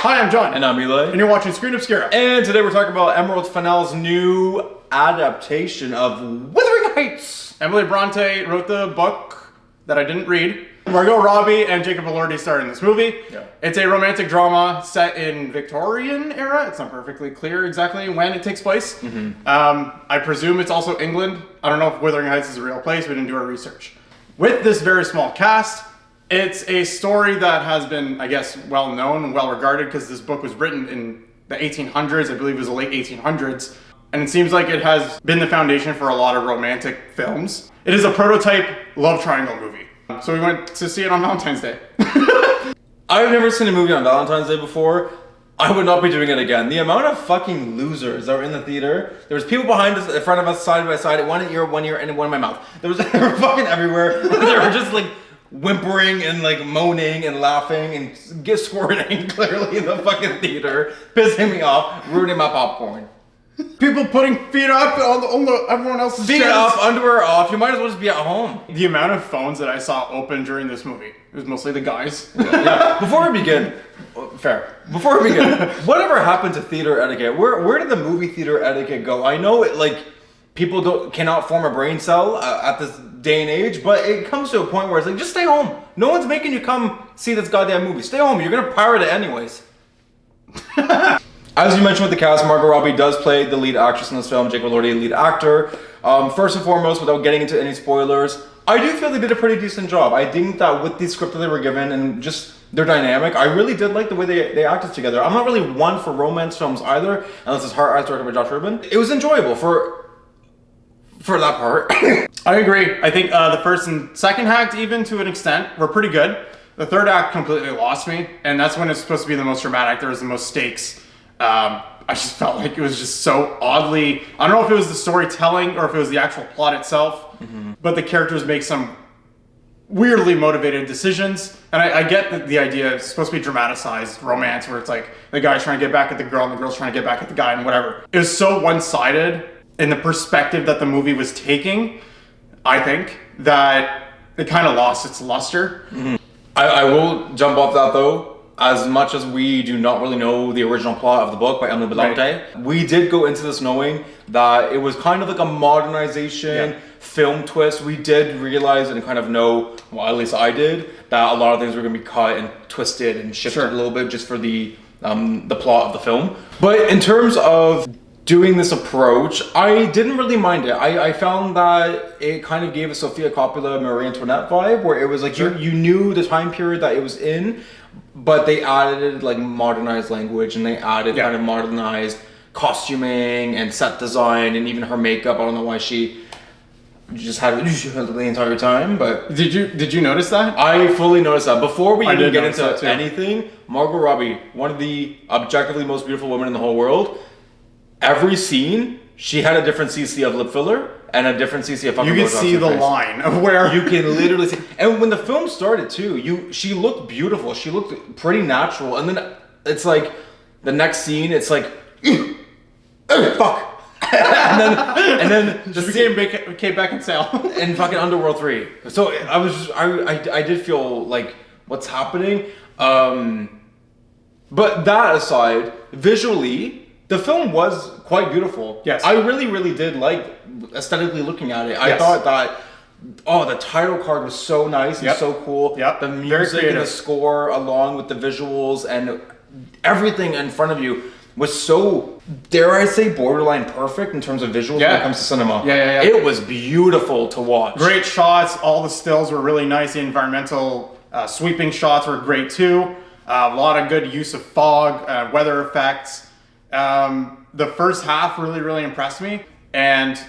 Hi, I'm Jon. And I'm Eli. And you're watching Screen Obscura. And today we're talking about Emerald Fennell's new adaptation of Wuthering Heights. Emily Bronte wrote the book that I didn't read. Margot Robbie and Jacob Elordi starred in this movie. Yeah. It's a romantic drama set in Victorian era. It's not perfectly clear exactly when it takes place. I presume it's also England. I don't know if Wuthering Heights is a real place. We didn't do our research. With this very small cast, it's a story that has been, I guess, well known and well regarded because this book was written in the 1800s. I believe it was the late 1800s. And it seems like it has been the foundation for a lot of romantic films. It is a prototype love triangle movie. So we went to see it on Valentine's Day. I've never seen a movie on Valentine's Day before. I would not be doing it again. The amount of fucking losers that were in the theater. There was people behind us, in front of us, side by side, one ear, and one in my mouth. They were fucking everywhere. They were just like whimpering and like moaning and laughing and squirting clearly in the fucking theater, pissing me off, ruining my popcorn. People putting feet up on everyone else's Feet chairs. up, underwear off. You might as well just be at home. The amount of phones that I saw open during this movie, it was mostly the guys. Yeah. Before we begin, whatever happened to theater etiquette? Where did the movie theater etiquette go? I know it like people cannot form a brain cell at this day and age, but it comes to a point where it's like, just stay home. No one's making you come see this goddamn movie. Stay home. You're gonna pirate it anyways. As you mentioned with the cast, Margot Robbie does play the lead actress in this film, Jacob Elordi, lead actor. First and foremost, without getting into any spoilers, I do feel they did a pretty decent job. I think that with the script that they were given and just their dynamic, I really did like the way they acted together. I'm not really one for romance films either, unless it's Heart Eyes directed by Josh Rubin. It was enjoyable for that part. I agree. I think the first and second act, even to an extent, were pretty good. The third act completely lost me, and that's when it's supposed to be the most dramatic. There was the most stakes. I just felt like it was just so oddly, I don't know if it was the storytelling or if it was the actual plot itself, but the characters make some weirdly motivated decisions. And I get that the idea is supposed to be dramatized romance where it's like the guy's trying to get back at the girl and the girl's trying to get back at the guy and whatever. It was so one-sided in the perspective that the movie was taking, I think, that it kind of lost its luster. I will jump off that though. As much as we do not really know the original plot of the book by Emily Bronte, we did go into this knowing that it was kind of like a modernization film twist. We did realize and kind of know, well, at least I did, that a lot of things were going to be cut and twisted and shifted a little bit just for the plot of the film. But in terms of doing this approach, I didn't really mind it. I found that it kind of gave a Sofia Coppola, Marie Antoinette vibe, where it was like you knew the time period that it was in, but they added like modernized language and they added kind of modernized costuming and set design and even her makeup. I don't know why she just had it the entire time, but Did you notice that? I fully noticed that. Before we even get into anything, Margot Robbie, one of the objectively most beautiful women in the whole world, every scene, she had a different CC of lip filler and a different CC of fucking you can Botox see the face. line of where You can literally see. And when the film started too, she looked beautiful. She looked pretty natural. And then it's like the next scene, it's like, fuck. and then just became Kate Beckinsale in fucking Underworld 3. So I did feel like what's happening. But that aside, visually, the film was quite beautiful. Yes. I really, really did like aesthetically looking at it. I thought that, the title card was so nice and so cool. The music and the score along with the visuals and everything in front of you was so, dare I say, borderline perfect in terms of visuals when it comes to cinema. It was beautiful to watch. Great shots. All the stills were really nice. The environmental sweeping shots were great too. A lot of good use of fog, weather effects. The first half really, really impressed me, and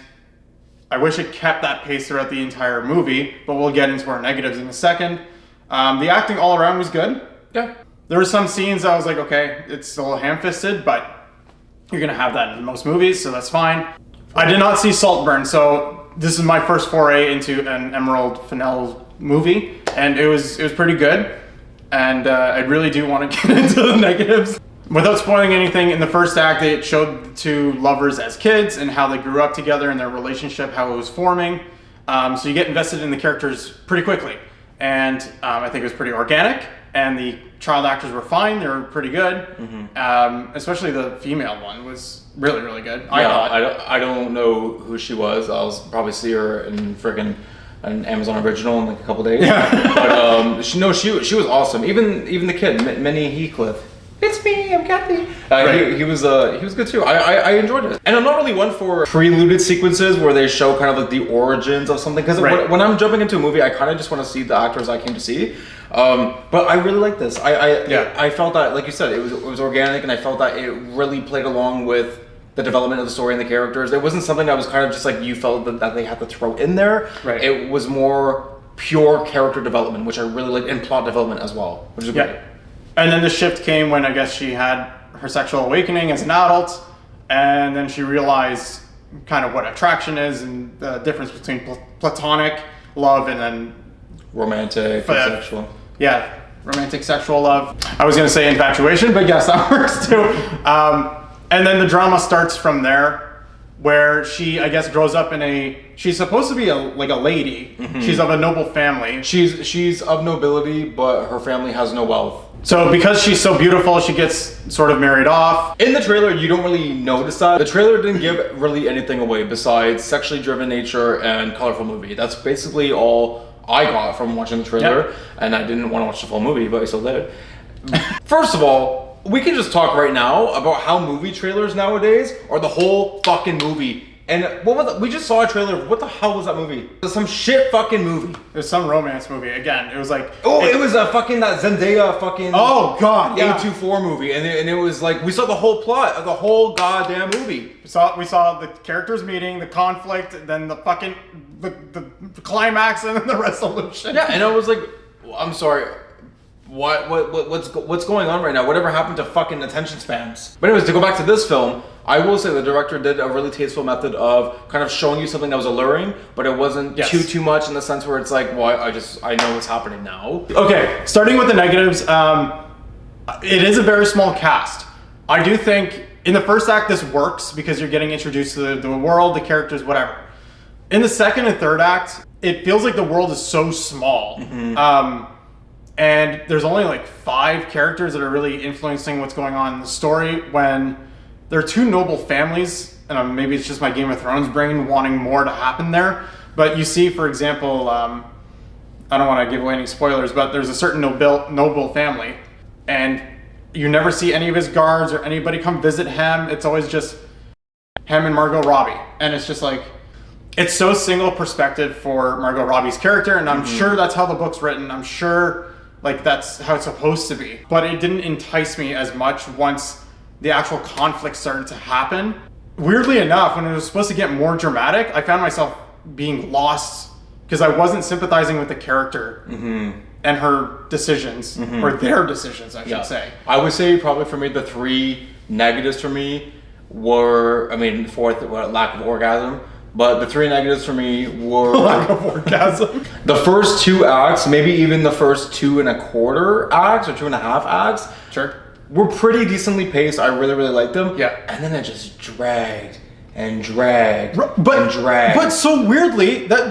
I wish it kept that pace throughout the entire movie, but we'll get into our negatives in a second. The acting all around was good. Yeah. There were some scenes I was like, okay, it's a little ham-fisted, but you're gonna have that in most movies, so that's fine. I did not see Saltburn, so this is my first foray into an Emerald Fennell movie, and it was pretty good, and I really do want to get into the negatives. Without spoiling anything, in the first act, it showed the two lovers as kids and how they grew up together and their relationship, how it was forming. So you get invested in the characters pretty quickly. And I think it was pretty organic. and the child actors were fine. They were pretty good. Especially the female one was really, really good. I don't know who she was. I'll probably see her in friggin' an Amazon original in like a couple days. Yeah. But she was awesome. Even the kid, Minnie Heathcliff. It's me, I'm Kathy. He was good too. I enjoyed it. And I'm not really one for preluded sequences where they show kind of like the origins of something. Because when I'm jumping into a movie, I kind of just want to see the actors I came to see. But I really like this. I felt that, like you said, it was organic, and I felt that it really played along with the development of the story and the characters. It wasn't something that was kind of just like you felt that they had to throw in there. Right. It was more pure character development, which I really liked, and plot development as well, which is great. And then the shift came when I guess she had her sexual awakening as an adult, and then she realized kind of what attraction is and the difference between platonic love and then romantic and sexual. Yeah, romantic sexual love. I was going to say infatuation, but yes, that works too. And then the drama starts from there, where she, I guess, grows up she's supposed to be a lady. She's of a noble family. She's of nobility, but her family has no wealth. So because she's so beautiful, she gets sort of married off. In the trailer, you don't really notice that. The trailer didn't give really anything away besides sexually driven nature and colorful movie. That's basically all I got from watching the trailer, and I didn't want to watch the full movie, but I still did. First of all, we can just talk right now about how movie trailers nowadays are the whole fucking movie. And what was we just saw a trailer. What the hell was that movie? It was some shit fucking movie. It was some romance movie. Again, it was like... it was a fucking that Zendaya fucking... Oh, God, yeah. A24 movie. And it was like, we saw the whole plot of the whole goddamn movie. We saw the characters meeting, the conflict, then the fucking... The climax, and then the resolution. Yeah, and I was like, I'm sorry... What's going on right now? Whatever happened to fucking attention spans? But anyways, to go back to this film, I will say the director did a really tasteful method of kind of showing you something that was alluring, but it wasn't too much in the sense where it's like, well, I know what's happening now. Okay, starting with the negatives, it is a very small cast. I do think in the first act this works because you're getting introduced to the world, the characters, whatever. In the second and third act, it feels like the world is so small. And there's only like 5 characters that are really influencing what's going on in the story, when there are 2 noble families, and maybe it's just my Game of Thrones brain wanting more to happen there. But you see, for example, I don't want to give away any spoilers, but there's a certain noble family, and you never see any of his guards or anybody come visit him. It's always just him and Margot Robbie. And it's just like, it's so single perspective for Margot Robbie's character, and I'm sure that's how the book's written. I'm sure like that's how it's supposed to be. But it didn't entice me as much once the actual conflict started to happen. Weirdly enough, when it was supposed to get more dramatic, I found myself being lost because I wasn't sympathizing with the character and her decisions, or their decisions, I should say. I would say probably for me, the 3 negatives for me were, I mean, fourth, lack of orgasm. But the 3 negatives for me were... lack of orgasm. The first 2 acts, maybe even the first 2.25 acts or 2.5 acts. Sure. Were pretty decently paced. I really, really liked them. Yeah. And then it just dragged and dragged and dragged. But so weirdly, that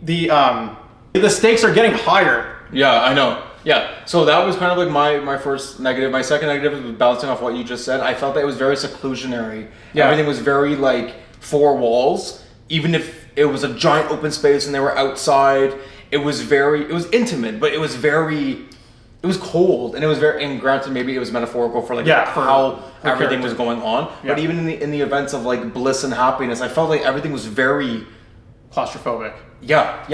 the stakes are getting higher. Yeah, I know. Yeah, so that was kind of like my first negative. My second negative was bouncing off what you just said. I felt that it was very seclusionary. Yeah. Everything was very like 4 walls. Even if it was a giant open space and they were outside, it was intimate, but it was cold, and it was very, and granted maybe it was metaphorical for like how everything was going on. Yeah. But even in the events of like bliss and happiness, I felt like everything was very claustrophobic. Yeah.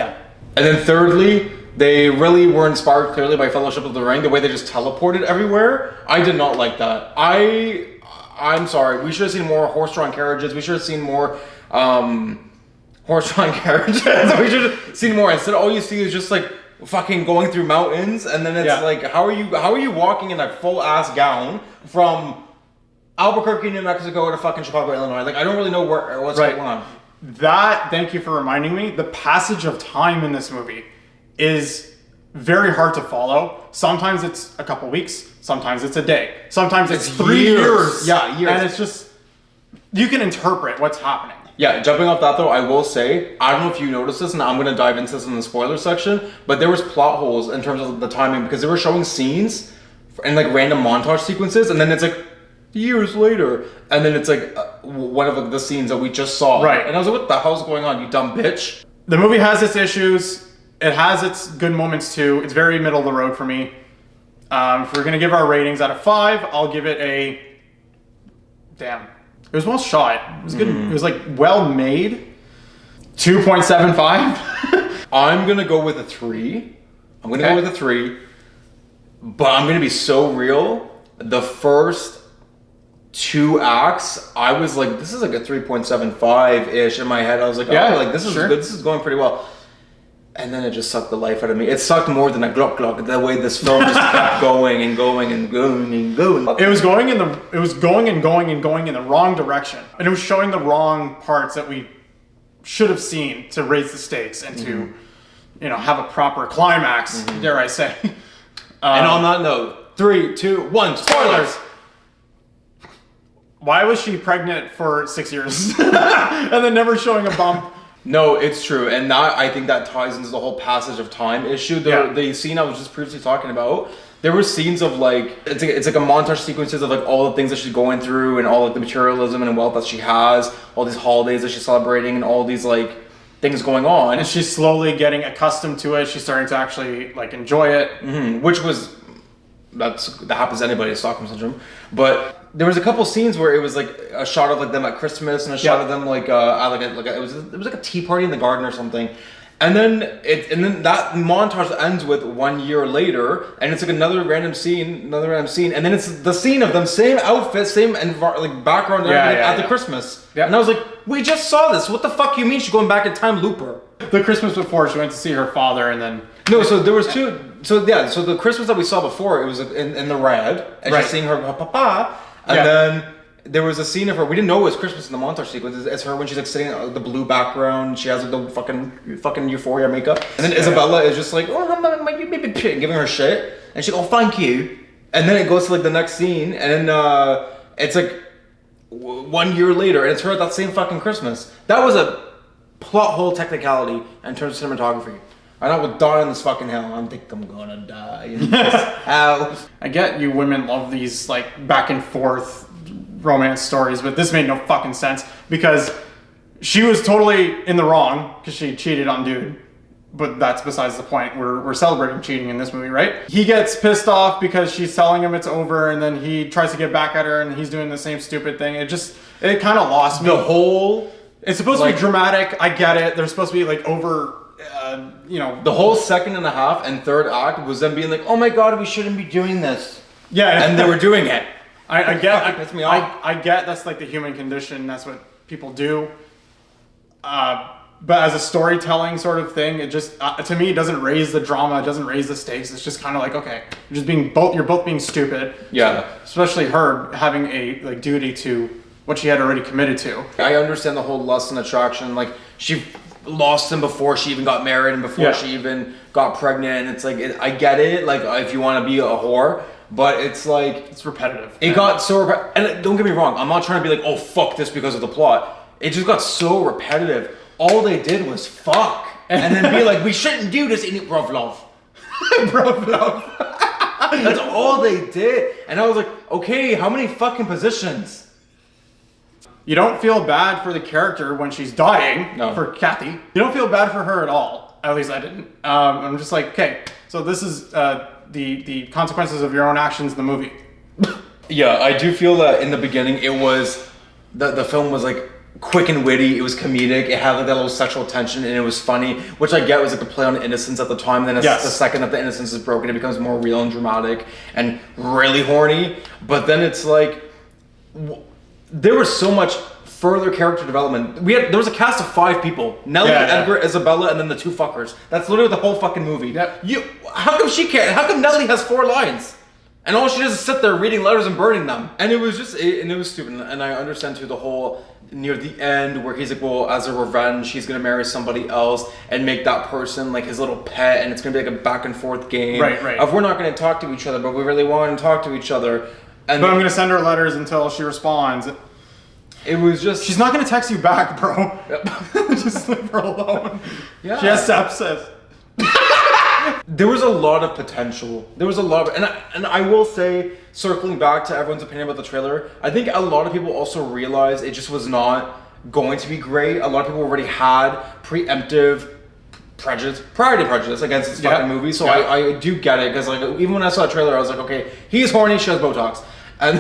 And then thirdly, they really were inspired clearly by Fellowship of the Ring, the way they just teleported everywhere. I did not like that. I'm sorry, we should have seen more horse-drawn carriages. We should have seen more horse-drawn carriages. We should have seen more. Instead, all you see is just like fucking going through mountains, and then it's like, how are you walking in a full-ass gown from Albuquerque, New Mexico to fucking Chicago, Illinois? Like, I don't really know what's going on. Thank you for reminding me. The passage of time in this movie is very hard to follow. Sometimes it's a couple weeks, sometimes it's a day, sometimes it's 3 years. Yeah, years. And it's just, you can interpret what's happening. Yeah, jumping off that though, I will say, I don't know if you noticed this, and I'm gonna dive into this in the spoiler section, but there was plot holes in terms of the timing because they were showing scenes and like random montage sequences, and then it's like years later, and then it's like one of the scenes that we just saw. Right. And I was like, what the hell's going on, you dumb bitch? The movie has its issues. It has its good moments too. It's very middle of the road for me. If we're gonna give our ratings out of 5, I'll give it a... Damn. It was well shot. It was good. It was like well made. 2.75. I'm gonna go with a 3. I'm gonna go with a 3. But I'm gonna be so real. The first 2 acts, I was like, this is like a 3.75-ish in my head. I was like, oh, like this is good. This is going pretty well. And then it just sucked the life out of me. It sucked more than a Gluck Gluck. The way this film just kept going and going and going and going. It was going in the wrong direction, and it was showing the wrong parts that we should have seen to raise the stakes and to, have a proper climax. Dare I say? And on that note, 3, 2, 1, spoilers. Why was she pregnant for 6 years and then never showing a bump? No, it's true, and that I think that ties into the whole passage of time issue. The scene I was just previously talking about, there were scenes of like it's like a montage sequences of like all the things that she's going through and all like the materialism and wealth that she has, all these holidays that she's celebrating, and all these like things going on. And she's slowly getting accustomed to it. She's starting to actually like enjoy it, which was that happens to anybody with Stockholm syndrome, but. There was a couple scenes where it was like a shot of like them at Christmas and a shot of them like it was like a tea party in the garden or something, and then that montage ends with 1 year later, and it's like another random scene, and then it's the scene of them same outfit, same like background and everything at the Christmas, and I was like, we just saw this. What the fuck you mean she's going back in time, looper? The Christmas before she went to see her father, and then no, so there was two. So the Christmas that we saw before, it was in the red, and she's seeing her papa. And then there was a scene of her. We didn't know it was Christmas in the montage sequence. It's her when she's like sitting in the blue background. She has like the fucking Euphoria makeup. And then Isabella is just like, giving her shit. And she goes, oh, thank you. And then it goes to like the next scene. And then it's like 1 year later. And it's her at that same fucking Christmas. That was a plot hole technicality in terms of cinematography. I would die in this fucking hell. I think I'm gonna die in this house. I get you women love these like back and forth romance stories, but this made no fucking sense because she was totally in the wrong because she cheated on dude. But that's besides the point. We're celebrating cheating in this movie, right? He gets pissed off because she's telling him it's over, and then he tries to get back at her, and he's doing the same stupid thing. It kind of lost me. It's supposed to be dramatic. I get it. They're supposed to be like over. The whole second and a half and third act was them being like, oh my god, we shouldn't be doing this. Yeah. And they were doing it. I get, pissed me off. I get that's like the human condition. That's what people do. But as a storytelling sort of thing, it just, to me, it doesn't raise the drama. It doesn't raise the stakes. It's just kind of like, okay, you're both being stupid. Yeah. Especially her having a like duty to what she had already committed to. I understand the whole lust and attraction. Like, she lost him before she even got married and before she even got pregnant. And it's like, I get it. Like, if you want to be a whore, but it's like, it's repetitive. It got so and don't get me wrong, I'm not trying to be like, oh fuck this because of the plot. It just got so repetitive. All they did was fuck and then be like, we shouldn't do this in it, bruv love. Bruv love. That's all they did. And I was like, okay, how many fucking positions? You don't feel bad for the character when she's dying, for Kathy. You don't feel bad for her at all. At least I didn't. I'm just like, okay, so this is the consequences of your own actions in the movie. Yeah, I do feel that in the beginning it was, the film was like quick and witty, it was comedic, it had like that little sexual tension and it was funny, which I get was like a play on innocence at the time. Then the second that the innocence is broken, it becomes more real and dramatic and really horny. But then it's like, there was so much further character development. There was a cast of 5 people: Nellie, Edgar, Isabella, and then the 2 fuckers. That's literally the whole fucking movie. Yeah. How come she can't? How come Nellie has 4 lines? And all she does is sit there reading letters and burning them. And it was just, and it was stupid. And I understand too the whole, near the end, where he's like, well, as a revenge, he's gonna marry somebody else and make that person like his little pet, and it's gonna be like a back and forth game. Right. Of we're not gonna talk to each other, but we really want to talk to each other. But I'm gonna send her letters until she responds. It was just... She's not gonna text you back, bro. Just leave her alone. Yeah. She has sepsis. There was a lot of potential. There was a lot of... And I will say, circling back to everyone's opinion about the trailer, I think a lot of people also realized it just was not going to be great. A lot of people already had preemptive priority prejudice against this fucking movie. So I do get it, because like even when I saw the trailer, I was like, okay, he's horny, she has Botox. And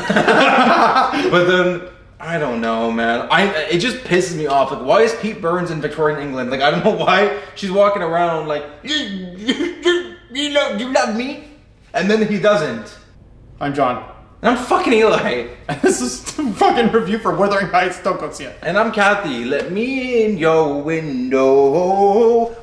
but then... I don't know, man. It just pisses me off. Like, why is Pete Burns in Victorian England? Like, I don't know why she's walking around like, you love me? And then he doesn't. I'm Jon. And I'm fucking Eli. This is the fucking review for Wuthering Heights. Don't go see it. And I'm Kathy. Let me in your window.